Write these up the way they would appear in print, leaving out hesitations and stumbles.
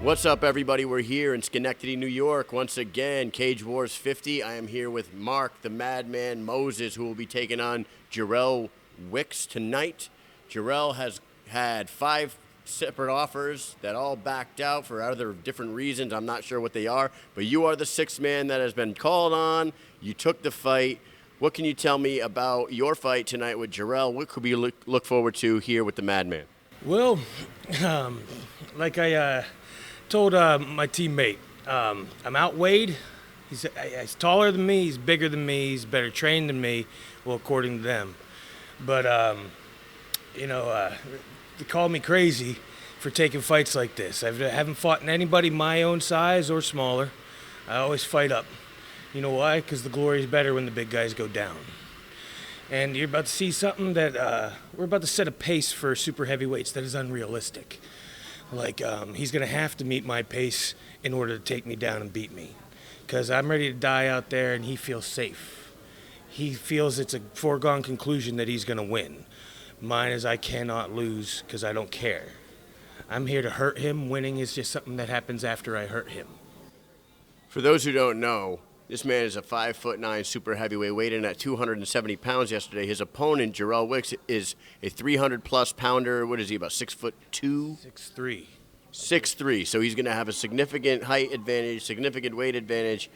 What's up, everybody? We're here in Schenectady, New York. Once again, Cage Wars 50. I am here with Mark, the Madman Moses, who will be taking on Jerrold Wicks tonight. Jerrold has had 5 separate offers that all backed out for other different reasons. I'm not sure what they are, but you are the 6th man that has been called on. You took the fight. What can you tell me about your fight tonight with Jerrold? What could we look forward to here with the Madman? Well, like I told my teammate, I'm outweighed. He's taller than me, he's bigger than me, he's better trained than me, well, according to them. But, they call me crazy for taking fights like this. I haven't fought anybody my own size or smaller. I always fight up. You know why? Because the glory is better when the big guys go down. And you're about to see something that we're about to set a pace for super heavyweights that is unrealistic. Like, he's going to have to meet my pace in order to take me down and beat me. Because I'm ready to die out there, and he feels safe. He feels it's a foregone conclusion that he's going to win. Mine is I cannot lose because I don't care. I'm here to hurt him. Winning is just something that happens after I hurt him. For those who don't know, this man is a 5'9" super heavyweight, weighed in at 270 pounds yesterday. His opponent, Jerrold Wicks, is a 300-plus pounder. What is he, about 6'2"? 6'3". 6'3", so he's going to have a significant height advantage, significant weight advantage.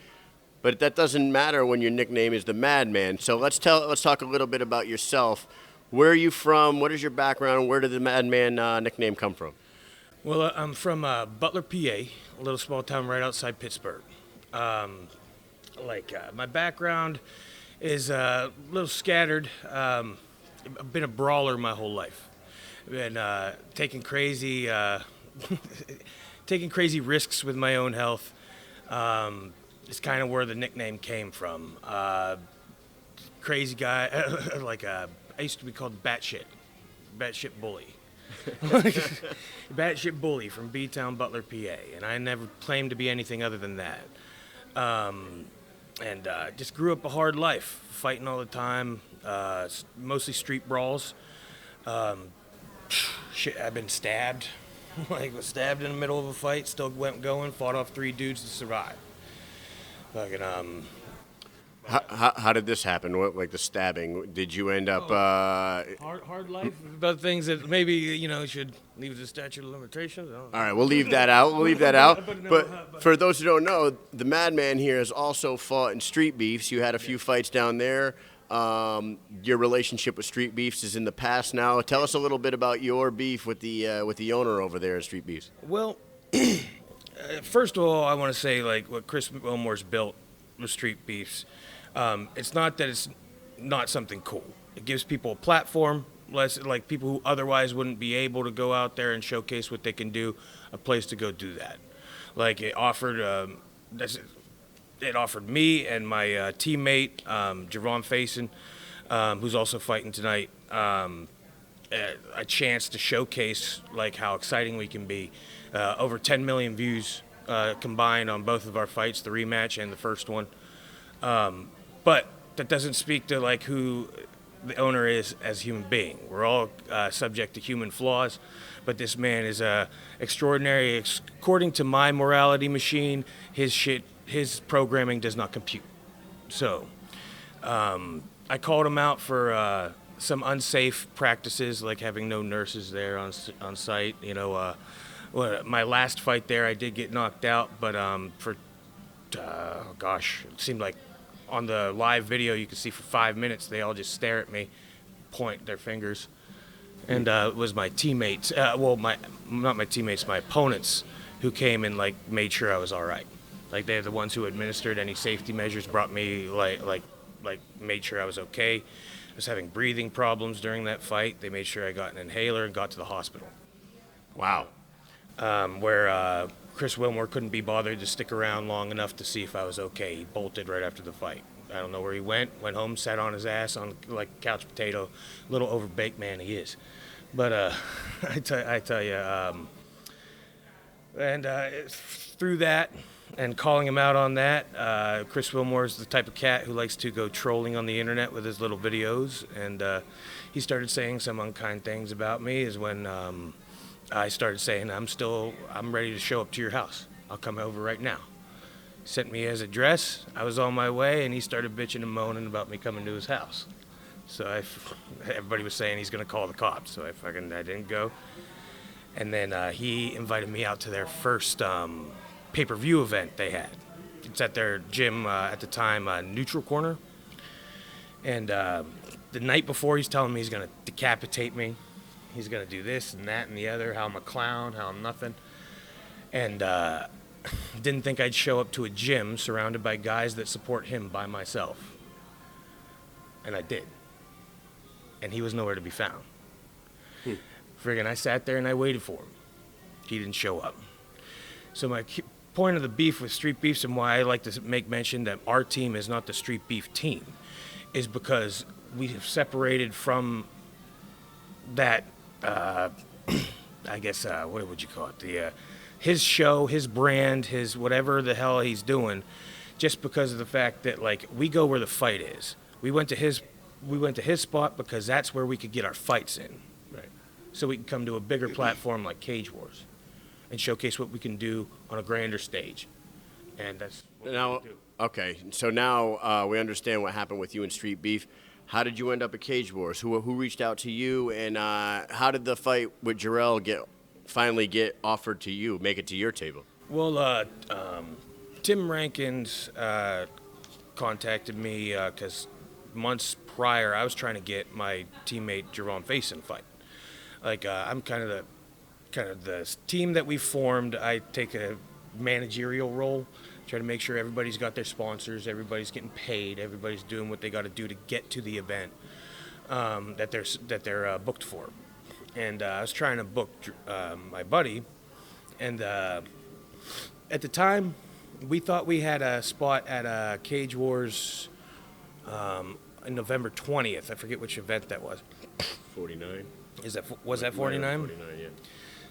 But that doesn't matter when your nickname is the Madman. So let's talk a little bit about yourself. Where are you from? What is your background? Where did the Madman nickname come from? Well, I'm from Butler, PA, a little small town right outside Pittsburgh. My background is a little scattered. I've been a brawler my whole life. I've been taking crazy risks with my own health. It's kind of where the nickname came from. Crazy guy, I used to be called batshit bully. Batshit bully from B-Town, Butler, PA, and I never claimed to be anything other than that. Just grew up a hard life, fighting all the time, mostly street brawls. I've been stabbed, was stabbed in the middle of a fight, still went going, fought off 3 dudes to survive. How did this happen? What, like the stabbing? Did you end up? Hard life about things that maybe should leave the statute of limitations. All right, we'll leave that out. But for those who don't know, the Madman here has also fought in street beefs. You had a few fights down there. Your relationship with street beefs is in the past now. Tell us a little bit about your beef with the owner over there at Street Beefs. Well, first of all, I want to say what Chris Wilmore's built with Street Beefs. It's not that it's not something cool. It gives people a platform, like people who otherwise wouldn't be able to go out there and showcase what they can do, a place to go do that. It offered me and my teammate, Javon Faison, who's also fighting tonight, a chance to showcase how exciting we can be. Over 10 million views combined on both of our fights, the rematch and the first one. But that doesn't speak to who the owner is as a human being. We're all subject to human flaws, but this man is extraordinary. According to my morality machine, his programming does not compute. So I called him out for some unsafe practices, like having no nurses there on site. My last fight there, I did get knocked out, but it seemed like on the live video you could see for 5 minutes they all just stare at me, point their fingers, and it was my teammates, not my teammates, my opponents, who came and made sure I was all right. They're the ones who administered any safety measures, brought me made sure I was okay. I was having breathing problems during that fight. They made sure I got an inhaler and got to the hospital. Wow. Where Chris Wilmore couldn't be bothered to stick around long enough to see if I was okay. He bolted right after the fight. I don't know where he went home, sat on his ass on couch potato, little overbaked man he is. But I tell you, through that and calling him out on that, Chris Wilmore is the type of cat who likes to go trolling on the internet with his little videos, and he started saying some unkind things about me is when I started saying, I'm ready to show up to your house. I'll come over right now. Sent me his address. I was on my way, and he started bitching and moaning about me coming to his house. So everybody was saying he's going to call the cops. So I didn't go. And then he invited me out to their first pay-per-view event they had. It's at their gym at the time, Neutral Corner. And the night before, he's telling me he's going to decapitate me. He's going to do this and that and the other, how I'm a clown, how I'm nothing. And didn't think I'd show up to a gym surrounded by guys that support him by myself. And I did. And he was nowhere to be found. Friggin', I sat there and I waited for him. He didn't show up. So my point of the beef with Street Beefs, and why I like to make mention that our team is not the Street Beef team, is because we have separated from that, I guess, what would you call it? His show, his brand, his whatever the hell he's doing, just because of the fact that, like, we go where the fight is. We went to his spot because that's where we could get our fights in. Right. So we can come to a bigger platform like Cage Wars and showcase what we can do on a grander stage. And that's what now, we do. Okay, so now we understand what happened with you and Street Beef. How did you end up at Cage Wars? Who raached out to you, and how did the fight with Jerrold finally get offered to you, make it to your table? Well, Tim Rankins contacted me because months prior I was trying to get my teammate Jerome Faison fight. Like I'm kind of the team that we formed. I take a managerial role, try to make sure everybody's got their sponsors, everybody's getting paid, everybody's doing what they got to do to get to the event that they're booked for. And I was trying to book my buddy, and at the time, we thought we had a spot at Cage Wars on November 20th. I forget which event that was. 49. Was that 49? 49, yeah.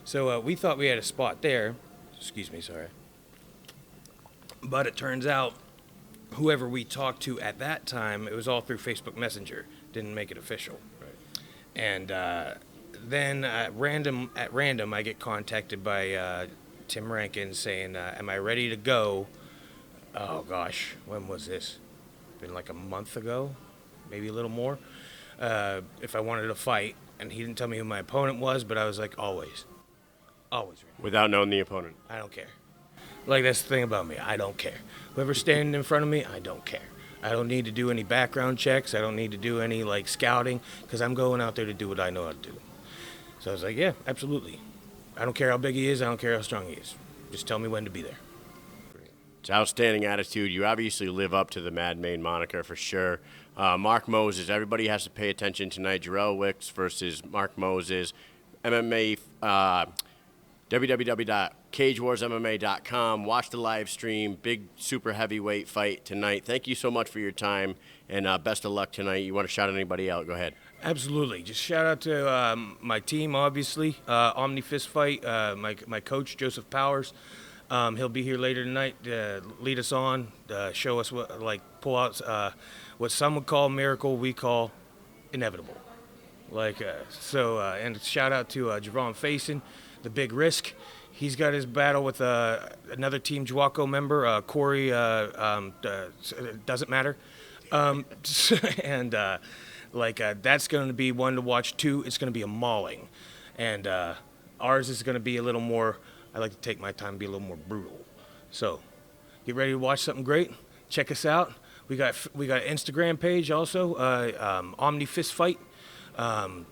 So we thought we had a spot there. Excuse me, sorry. But it turns out, whoever we talked to at that time, it was all through Facebook Messenger. Didn't make it official. Right. And then at random, I get contacted by Tim Rankin saying, am I ready to go? Oh, gosh, when was this? Been like a month ago, maybe a little more. If I wanted to fight, and he didn't tell me who my opponent was, but I was like, always ready. Without knowing the opponent? I don't care. Like, that's the thing about me. I don't care. Whoever's standing in front of me, I don't care. I don't need to do any background checks. I don't need to do any, like, scouting, because I'm going out there to do what I know how to do. So I was like, yeah, absolutely. I don't care how big he is. I don't care how strong he is. Just tell me when to be there. It's outstanding attitude. You obviously live up to the Madman moniker for sure. Mark Moses, everybody has to pay attention tonight. Jerrold Wicks versus Mark Moses. MMA, www.cagewarsmma.com. Watch the live stream. Big super heavyweight fight tonight. Thank you so much for your time, and best of luck tonight. You want to shout anybody out? Go ahead. Absolutely. Just shout out to my team, obviously. Omni Fist Fight, my coach, Joseph Powers. He'll be here later tonight to lead us on, show us pull out what some would call miracle, we call inevitable. And shout out to Jerron Faison, the Big Risk. He's got his battle with another Team Juaco member, Corey. Doesn't matter. That's going to be one to watch too. It's going to be a mauling, and ours is going to be a little more. I like to take my time and be a little more brutal. So, get ready to watch something great. Check us out. We got an Instagram page also, Omni Fist Fight.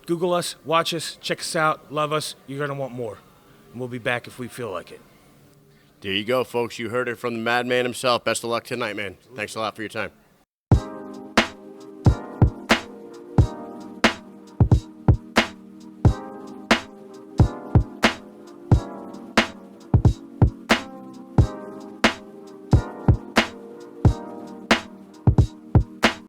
Google us, watch us, check us out, love us. You're gonna want more. And we'll be back if we feel like it. There you go, folks. You heard it from the Madman himself. Best of luck tonight, man. Thanks a lot for your time.